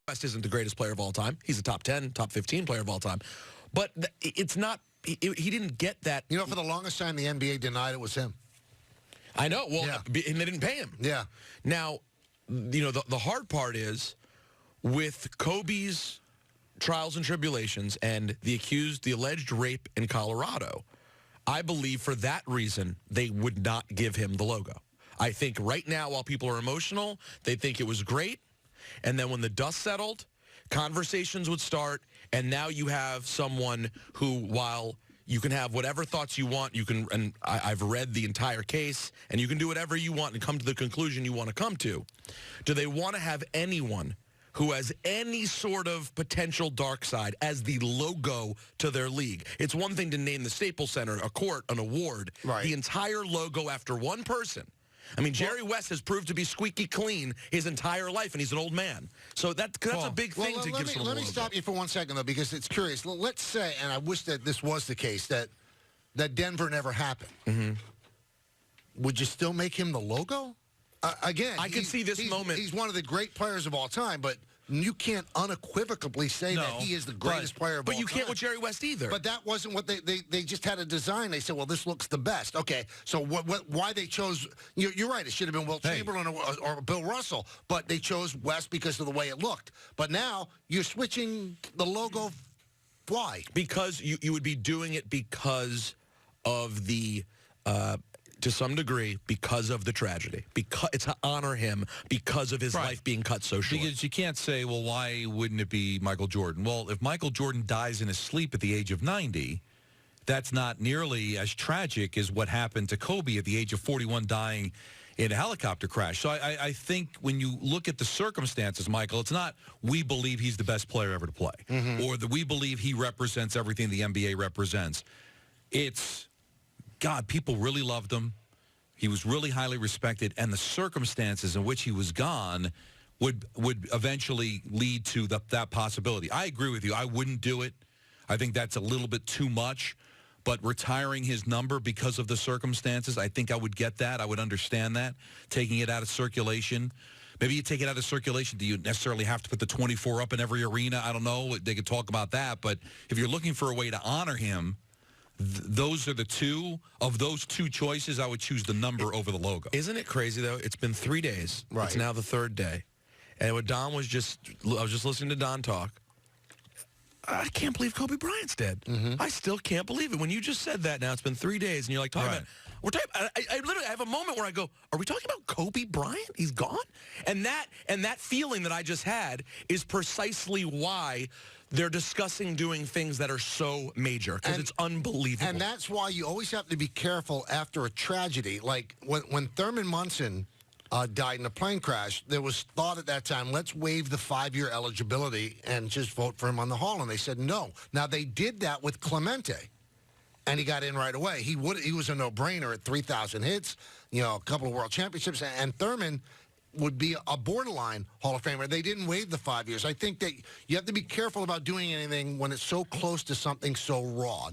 West isn't the greatest player of all time. He's a top 10, top 15 player of all time. But it's not, he didn't get that. You know, for the longest time, the NBA denied it was him. I know. Well, Yeah. And they didn't pay him. Yeah. Now, you know, the hard part is with Kobe's trials and tribulations and the alleged rape in Colorado, I believe for that reason, they would not give him the logo. I think right now, while people are emotional, they think it was great. And then when the dust settled, conversations would start. And now you have someone who, while you can have whatever thoughts you want, and I've read the entire case, and you can do whatever you want and come to the conclusion you want to come to. Do they want to have anyone who has any sort of potential dark side as the logo to their league? It's one thing to name the Staples Center, a court, an award. Right. The entire logo after one person. I mean, Jerry West has proved to be squeaky clean his entire life, and he's an old man. So that's a big thing to give someone. Let me stop you for 1 second, though, because it's curious. Let's say, and I wish that this was the case, that Denver never happened. Mm-hmm. Would you still make him the logo? Again, I can see this moment. He's one of the great players of all time, but you can't unequivocally say that he is the greatest player of all time. But you can't with Jerry West either. But that wasn't what they just had a design. They said, well, this looks the best. Okay, so why they chose, you're right, it should have been Wilt Chamberlain or Bill Russell, but they chose West because of the way it looked. But now you're switching the logo. Why? Because you would be doing it because of the... to some degree, because of the tragedy. Because it's to honor him because of his life being cut so short. Because you can't say, well, why wouldn't it be Michael Jordan? Well, if Michael Jordan dies in his sleep at the age of 90, that's not nearly as tragic as what happened to Kobe at the age of 41 dying in a helicopter crash. So I think when you look at the circumstances, Michael, it's not we believe he's the best player ever to play or that we believe he represents everything the NBA represents. It's... God, people really loved him. He was really highly respected, and the circumstances in which he was gone would eventually lead to that possibility. I agree with you. I wouldn't do it. I think that's a little bit too much. But retiring his number because of the circumstances, I think I would get that. I would understand that. Taking it out of circulation. Maybe you take it out of circulation. Do you necessarily have to put the 24 up in every arena? I don't know. They could talk about that. But if you're looking for a way to honor him, those are the two. Of those two choices, I would choose the number over the logo. Isn't it crazy, though? It's been 3 days. Right. It's now the third day. And what Don was I was just listening to Don talk. I can't believe Kobe Bryant's dead. I still can't believe it. When you just said that now, it's been 3 days, and you're like, talking about, I literally have a moment where I go, are we talking about Kobe Bryant? He's gone? And that feeling that I just had is precisely why they're discussing doing things that are so major, because it's unbelievable. And that's why you always have to be careful after a tragedy. Like when Thurman Munson died in a plane crash, there was thought at that time, let's waive the 5-year eligibility and just vote for him on the Hall. And they said no. Now, they did that with Clemente, and he got in right away. He was a no-brainer at 3,000 hits, a couple of world championships, and Thurman would be a borderline Hall of Famer. They didn't waive the 5 years. I think that you have to be careful about doing anything when it's so close to something so raw.